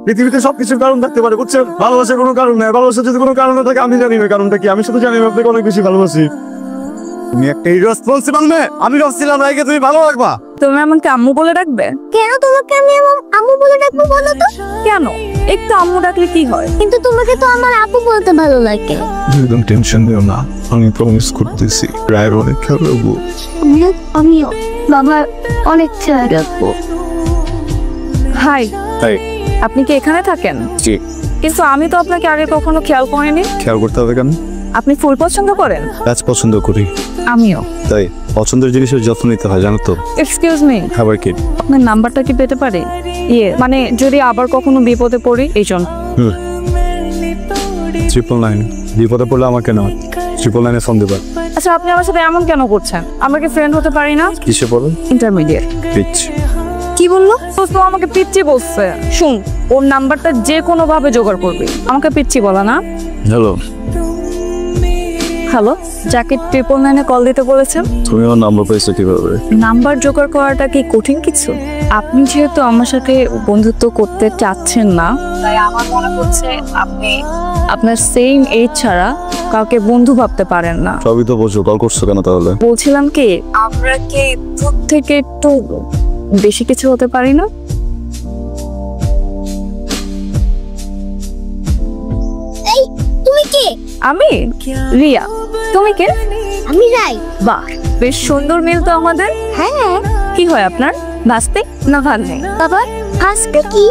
পৃথিবীতে সবকিছুর কারণ থাকতে পারে, বুঝছেন? ভালোবাসার কোনো কারণ নেই, ভালোবাসার যদি কোনো কারণ থাকে আমি জানি না কারণটা কি। আমি শুধু জানি আমি আপনাকে অনেক বেশি ভালোবাসি। তুমি একটা ইররেসপন্সিবল মেয়ে। আমি ভাবছিলাম রাইকে তুমি ভালো রাখবা। তুমি আমাকে আম্মু বলে ডাকবে? কেন তোমাকে আমি আম্মু বলে ডাকবো বলো তো? কেন? একটু আম্মু ডাকলে কি হয়? কিন্তু তোমাকে তো আমার আপু বলতে ভালো লাগে। একদম টেনশন নিও না, আমি প্রমিস করতেছি রায়ের অনেক খেয়াল রাখবো। আমিও বাবার অনেক খেয়াল রাখবো। হাই, তাই আপনি কি এখানে থাকেন? জি। কিন্তু আমি তো আপনাকে আগে কখনো খেয়াল করিনি। খেয়াল করতে হবে কেন? আপনি ফুল পছন্দ করেন? গাছ পছন্দ করি। আমিও। তাই পছন্দের জিনিসের যত্ন নিতে হয়, জানো তো? এক্সকিউজ মি, খাবার কি? আপনার নাম্বারটা কি পেতে পারি? মানে যদি আবার কখনো বিপদে পড়ি এই জন্য। 999 বিপদে পড়লে আমাকে না 999 ফোন দেবা। আচ্ছা, আপনি আমার সাথে এমন কেন করছেন? আমরা কি ফ্রেন্ড হতে পারি না? কিসে পড়ো? ইন্টারমিডিয়েট। পিচ। কি বললো? তো আমাকে পিচ্চি বলছে। শুন, ওর নাম্বারটা যে কোনো ভাবে জোগাড় করবি, আমাকে পিচ্চি বলা না। হ্যালো হ্যালো, যাকে 999 কল দিতে বলেছেন? তুমি আমার নাম্বার পেয়েছো কিভাবে? নাম্বার জোগাড় করাটা কি কঠিন কিছু? আপনি যেহেতু আমার সাথে বন্ধুত্ব করতে চাচ্ছেন না, তাই আমার মনে হচ্ছে আপনি আপনার সেম এজ ছাড়া কাউকে বন্ধু ভাবতে পারেন না। সবই তো বোঝো, কল করছো কেন তাহলে? বলছিলাম কি, আমরা কি দূর থেকে একটু বেশি কিছু হতে পারি না? এই তুমি কে? আমি রিয়া। তুমি কে? আমি রাই। বাহ, বেশ সুন্দর মিল তো আমাদের। হ্যাঁ। কি হয় আপনার, ভাস্তে না ভাগ্নে? বাবা আজকে কি?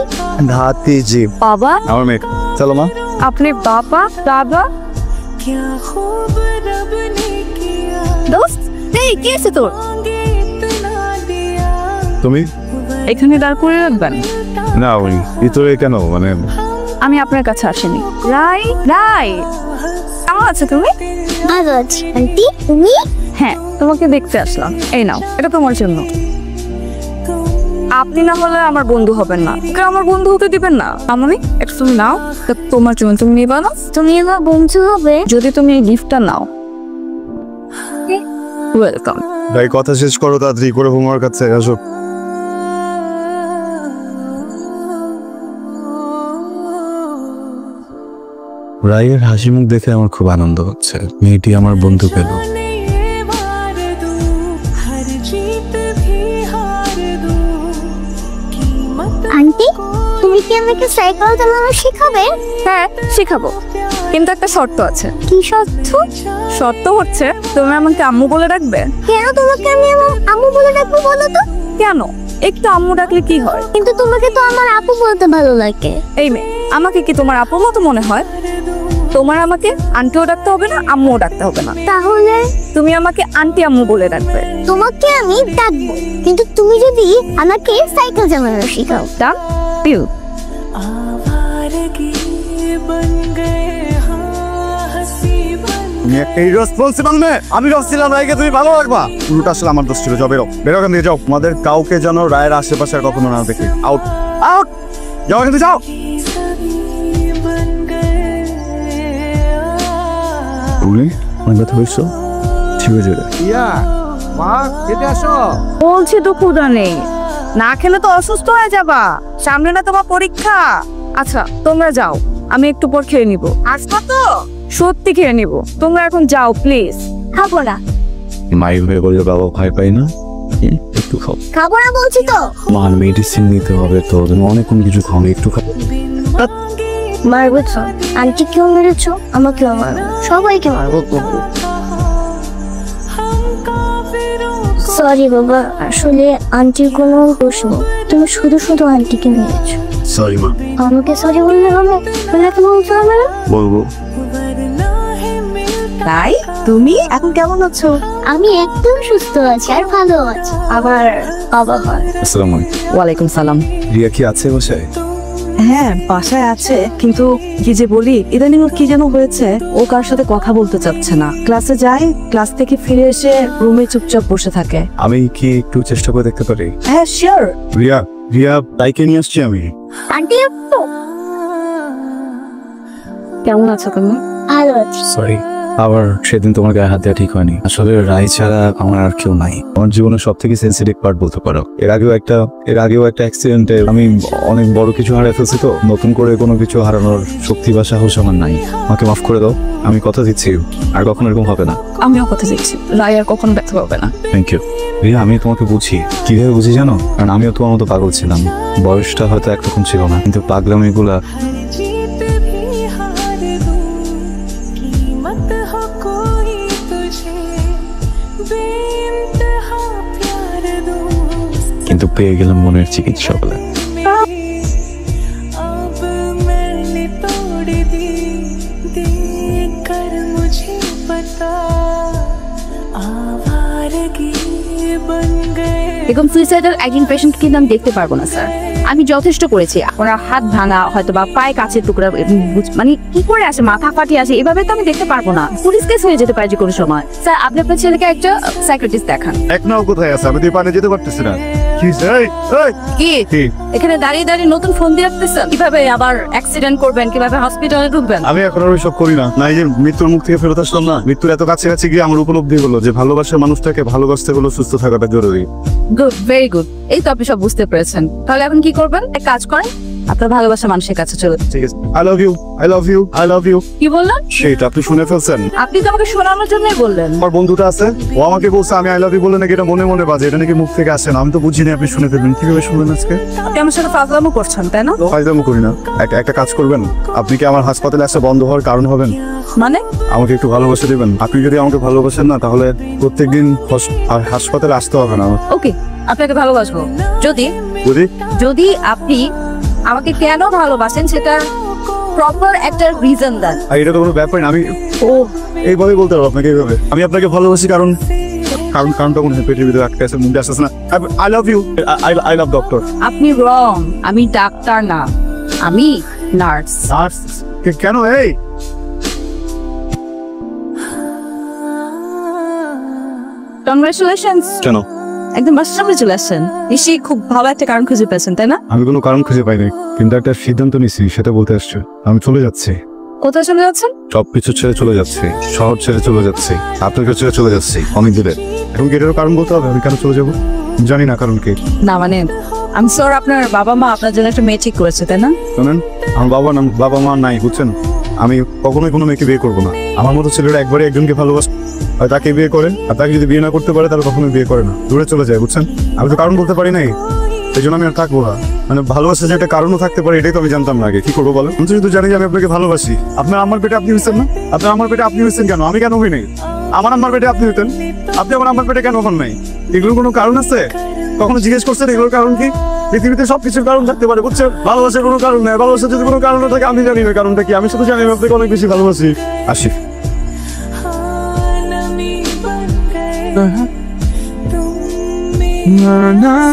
ধাতি জি। বাবা? আমার মেয়ে। চলো মা। আপনি বাবা দাদা? দোস্ত, এই কে আছে তোর? তুমি এখানে দাঁড় করে রাখবেন? না ওই ভিতরে কেন, মানে আমি আপনার কাছে আসিনি। রাই, রাই কেমন আছো তুমি? ভালো আছি। আন্টি তুমি? হ্যাঁ, তোমাকে দেখতে আসলাম। এই নাও, এটা তোমার জন্য। আপনি না হলে আমার বন্ধু হবেন না, ওকে আমার বন্ধু হতে দিবেন না। আমি একটু তুমি নাও, তোমার জন্য। তুমি নিবা না? তুমি আমার বন্ধু হবে যদি তুমি এই গিফটটা নাও। ওয়েলকাম। ভাই কথা শেষ করো তাড়াতাড়ি করে, তোমার কাছে আসো। রায়ের হাসি মুখ দেখে আমার খুব আনন্দ হচ্ছে। মেয়েটি আমার বন্ধু পেল। আন্টি তুমি কি আমাকে সাইকেল চালানো শেখাবে? হ্যাঁ, শেখাবো, কিন্তু একটা শর্ত আছে। কি শর্ত? শর্ত হচ্ছে তুমি আমাকে আম্মু বলে ডাকবে। কেন তোমাকে আমি আম্মু বলে ডাকবো বলো তো? কেন? একটু আম্মু ডাকলে কি হয়? কিন্তু তোমাকে তো আমার আপু বলতে ভালো লাগে। এই মেয়ে, আমাকে কি তোমার আপুর মতো মনে হয়? তোমার আমাকে আন্টিও ডাকতে হবে না, আম্মুও ডাকতে হবে না। তাহলে তুমি আমাকে আন্টি আম্মু বলে ডাকবে। তোমাকে আমি ডাকবো, কিন্তু তুমি যদি আমাকে সাইকেল চালানো শেখাও। Done deal. তুমি একটা ইররেসপন্সিবল মেয়ে। আমি ভাবছিলাম রায়কে তুমি ভালো রাখবা। পুরোটা আসলে আমার দোষ ছিল। যাও বেরো, বেরো এখান থেকে যাও। আমাদের কাউকে যেন রায়ের আশেপাশে আর কখনো না দেখি। আউট, আউট, যাও এখান থেকে যাও। তুমি অনেক কথা বলছো, ঠিক আছে? ইয়া মা খেতে আসো। বলছি তো ক্ষুধা নেই, না খেলে তো অসুস্থ হয়ে যাবা। সামনে না তোমার পরীক্ষা। আচ্ছা তোমরা যাও, আমি একটু পর খেয়ে নিব। আসবা তো? সত্যি খেয়ে নিব। তোমরা এখন যাও প্লিজ। খাবো না। মায়ের হয়ে বলে বাবা ভয় পাই না, একটু খাও। খাবো না বলছি তো। মার মেডিসিন নিতে হবে তো, তুমি অনেক কিছু খাও, একটু খাও। মারবো? আন্টি কেউ মেরেছো, আমাকেও মারবো, সবাইকে মারবো। সরি বাবা, আসলে আন্টির কোনো দোষ নেই, তুমি শুধু শুধু আন্টিকে মেরেছো। সরি মা। আমাকে সরি বললে হবে, বলে তুমি বলতে হবে না? বলবো। তাই তুমি এখন কেমন আছো? আমি একদম সুস্থ আছি আর ভালো আছি। আবার বাবা হয়। আসসালামু আলাইকুম। ওয়ালাইকুম সালাম। রিয়া কি আছে বাসায়? হ্যাঁ বাসায় আছে, কিন্তু কি যে বলি, ইদানিং ওর কি যেন হয়েছে, ও কার সাথে কথা বলতে চাচ্ছে না। ক্লাসে যায়, ক্লাস থেকে ফিরে এসে রুমে চুপচাপ বসে থাকে। আমি কি একটু চেষ্টা করে দেখতে পারি? হ্যাঁ শিওর। রিয়া, রিয়া তাইকে নিয়ে আসছি আমি। আন্টি কেমন আছো তুমি? ভালো আছি। সরি, আবার সেদিন তোমার গায়ে হাত দেওয়া ঠিক হয়নি। আসলে রাই ছাড়া আমার আর কেউ নাই। আমার জীবনের সব থেকে সেন্সিটিভ পার্ট বলতে পারো। এর আগেও একটা অ্যাক্সিডেন্টে আমি অনেক বড় কিছু হারিয়ে ফেলছি, তো নতুন করে কোনো কিছু হারানোর শক্তি বা সাহস আমার নাই। আমাকে মাফ করে দাও, আমি কথা দিচ্ছি আর কখনো এরকম হবে না। আমিও কথা দিচ্ছি, রায় আর কখনো ব্যর্থ হবে না। Thank you Riya. আমি তোমাকে বুঝি, কিভাবে বুঝি জানো? কারণ আমিও তোমার মতো পাগল ছিলাম। বয়সটা হয়তো একরকম ছিল না, কিন্তু পাগলামিগুলা কিন্তু পেয়ে গেলাম মনের চিকিৎসা বলে। এরকম সুইসাইডাল একজন পেশেন্ট কিন্তু আমি দেখতে পারবো না স্যার। আমি যথেষ্ট করেছি। ওনার হাত ভাঙা, হয়তো বা পায়ে কাছের টুকরা, মানে কি করে আসে, মাথা ফাটিয়ে আসে, এভাবে তো আমি দেখতে পারবো না। পুলিশ কেস হয়ে যেতে পারে যে কোনো সময়। স্যার, আপনি আপনার ছেলেকে একটা সাইকিয়াট্রিস্ট দেখান। এক নাও কোথায় আছে? আমি তো পানি যেতে পারতেছি না। কি এখানে দাঁড়িয়ে দাঁড়িয়ে নতুন ফোন দিয়ে রাখতেছেন? কিভাবে আবার অ্যাক্সিডেন্ট করবেন, কিভাবে হসপিটালে ঢুকবেন? আমি এখন আর ওইসব করি না। এই যে মৃত্যুর মুখ থেকে ফেরত আসলাম না, মৃত্যুর এত কাছে কাছে গিয়ে আমার উপলব্ধি হলো যে ভালোবাসার মানুষটাকে ভালোবাসতে হলো সুস্থ থাকাটা জরুরি। Good, very good. এই তো আপনি সব বুঝতে পেরেছেন। তাহলে এখন কি করবেন? এক কাজ করেন, আপনার ভালোবাসা মানুষের কাছে চলে। ঠিক আছে। I love you, I love you, I love you. কি বললেন? সেটা আপনি শুনে ফেলছেন। আপনি তো আমাকে শোনানোর জন্যই বললেন। আমার বন্ধুটা আছে, ও আমাকে বলছে আমি আই লাভ ইউ বলে নাকি এটা মনে মনে বাজে, এটা নাকি মুখ থেকে আসে না। আমি তো বুঝিনি আপনি শুনে ফেলবেন। কিভাবে শুনলেন আজকে? আপনি আমার সাথে ফাজলামো করছেন, তাই না? ফায়দামো করি না। একটা কাজ করবেন, আপনি কি আমার হাসপাতালে আসা বন্ধ হওয়ার কারণ হবেন? মানে? আমাকে একটু ভালোবাসা দেবেন। আপনি যদি আমাকে ভালোবাসেন না, তাহলে প্রত্যেকদিন হাসপাতালে আসতে হবে না। ওকে, আপনাকে ভালোবাসবো যদি আপনি আমাকে কেন ভালোবাসেন সেটা প্রপার একটা রিজন দেন। আর এটা তো কোনো ব্যাপার না। আমি এইভাবে বলতে পারবো আপনাকে, এইভাবে আমি আপনাকে ভালোবাসি কারণটা মনে হয় পেটের ভিতরে আটকে আছে, মুখে আসছে না। I love you, I love doctor. আপনি রং। আমি ডাক্তার না, আমি নার্স। কেন? এই কংগ্রেচুলেশনস। কেন? একদম বাসার সামনে চলে আসছেন, নিশ্চয়ই খুব ভালো একটা কারণ খুঁজে পেয়েছেন, তাই না? আমি কোনো কারণ খুঁজে পাইনি, কিন্তু একটা সিদ্ধান্ত নিছি, সেটা বলতে আসছে। আমি চলে যাচ্ছি। কোথায় চলে যাচ্ছেন? সবকিছু ছেড়ে চলে যাচ্ছি, শহর ছেড়ে চলে যাচ্ছি, আপনাকে ছেড়ে চলে যাচ্ছি অনেক দূরে। এখন কি এটারও কারণ বলতে হবে? আমি কেন চলে যাবো জানি না কারণ কি। না মানে আমি স্যার, আপনার বাবা মা আপনার জন্য একটা মেয়ে ঠিক করেছে, তাই না? শোনেন, আমার বাবা মা নাই, বুঝছেন? আমি কখনোই কোনো মেয়েকে বিয়ে করবো না। আমার মতো ছেলেরা একবারে একজনকে ভালোবাসে আর তাকে বিয়ে করে, আর তাকে যদি বিয়ে না করতে পারে তাহলে কখনোই বিয়ে করে না, দূরে চলে যায়, বুঝছেন? আমি তো কারণ বলতে পারি নাই, এই জন্য আমি আর থাকবো না। মানে ভালোবাসা যে একটা কারণও থাকতে পারে, এটাই তো আমি জানতাম না আগে। কি করবো বলো? আমি শুধু জানি যে আমি আপনাকে ভালোবাসি। আপনার আমার পেটে আপনি হয়েছেন না? আপনার আমার পেটে আপনি হয়েছেন কেন? আমি কেন হই নাই? আমার পেটে আপনি হতেন, আপনি আমার পেটে কেন হন নাই? এগুলোর কোনো কারণ আছে? কখনো জিজ্ঞেস করছেন এগুলোর কারণ কি? পৃথিবীতে সবকিছুর কারণ থাকতে পারে, বুঝছেন? ভালোবাসার কোনো কারণ নেই। ভালোবাসা যদি কোনো কারণ থাকে আমি জানি না কারণটা কি। আমি শুধু জানি আমি আপনাকে অনেক বেশি ভালোবাসি। আসি।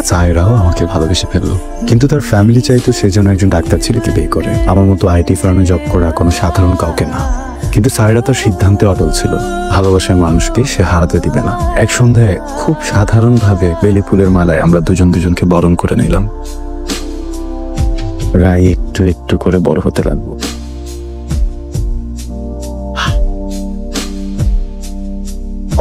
সায়রাও আমাকে ভালোবেসে ফেললো, কিন্তু তার ফ্যামিলি চাইতো সে যেন একজন ডাক্তার ছেলেকে বিয়ে করে। আমার মতো আইটি ফার্মে জব করা কোনো সাধারণ কাউকে না। কিন্তু সায়রা তার সিদ্ধান্তে অটল ছিল, ভালোবাসার মানুষকে সে হারাতে দিবে না। এক সন্ধ্যায় খুব সাধারণ ভাবে বেলি ফুলের মালায় আমরা দুজনকে বরণ করে নিলাম। রায় একটু একটু করে বড় হতে লাগলো।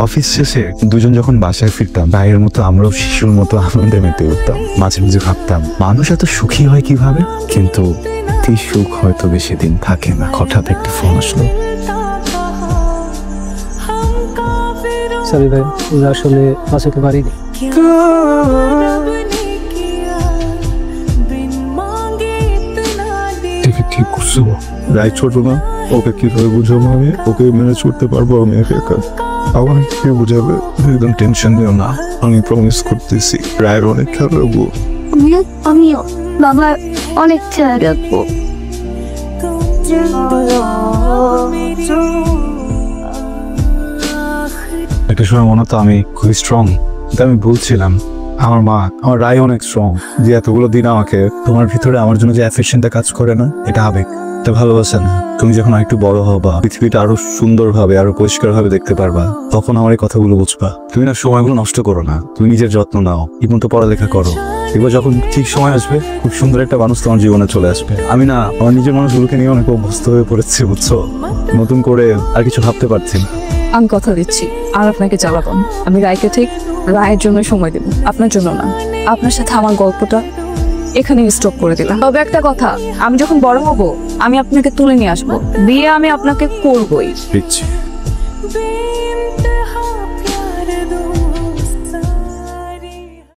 অফিস শেষে দুজন যখন বাসায় ফিরতাম, ভাইয়ের মতো আমরাও শিশুর মতো আনন্দে মেতে উঠতাম। মাঝে মাঝে ভাবতাম মানুষ এত সুখী হয় কিভাবে, কিন্তু এই সুখ হয়তো বেশি দিন থাকে না। হঠাৎ একটা ফোন আসলো। সরি ভাই, আসলে বাঁচাতে পারিনি। ঠিক করছো। রায় ছোট না, ওকে কিভাবে বুঝাবো? আমি ওকে মেনে ছুটতে পারবো? আমি একা আমার কি বুঝাবে? একদম টেনশন নিও না, আমি প্রমিস করতেছি রায়ের অনেক খেয়াল রাখবো। আমিও বাবা অনেক খেয়াল রাখবো। একটা সময় মনে হতো আমি খুবই স্ট্রং, কিন্তু আমি বলছিলাম আমার মা, আমার রায় অনেক স্ট্রং, যে এতগুলো দিন আমাকে তোমার ভিতরে আমার জন্য যে অ্যাফেকশনটা কাজ করে না, এটা আবেগ, এটা ভালোবাসা না। তুমি যখন একটু বড় হবা, পৃথিবীটা আরো সুন্দরভাবে আরো পরিষ্কারভাবে দেখতে পারবা, তখন আমার এই কথাগুলো বুঝবা। তুমি না সময়গুলো নষ্ট করো না, তুমি নিজের যত্ন নাও, ঠিকমতো পড়ালেখা করো। এবার যখন ঠিক সময় আসবে, খুব সুন্দর একটা মানুষ তোমার জীবনে চলে আসবে। আমি না আমার নিজের মানুষগুলোকে নিয়ে অনেক অভ্যস্ত হয়ে পড়েছি, বুঝছো? নতুন করে আর কিছু ভাবতে পারছি না। আমি কথা দিচ্ছি আর আপনাকে জ্বালাবো না। আমি রায়কে ঠিক রায়ের জন্য সময় দেব, আপনার জন্য না। আপনার সাথে আমার গল্পটা এখানে স্টপ করে দিলাম। তবে একটা কথা, আমি যখন বড় হব আমি আপনাকে তুলে নিয়ে আসবো, বিয়ে আমি আপনাকে করবই। দিচ্ছি।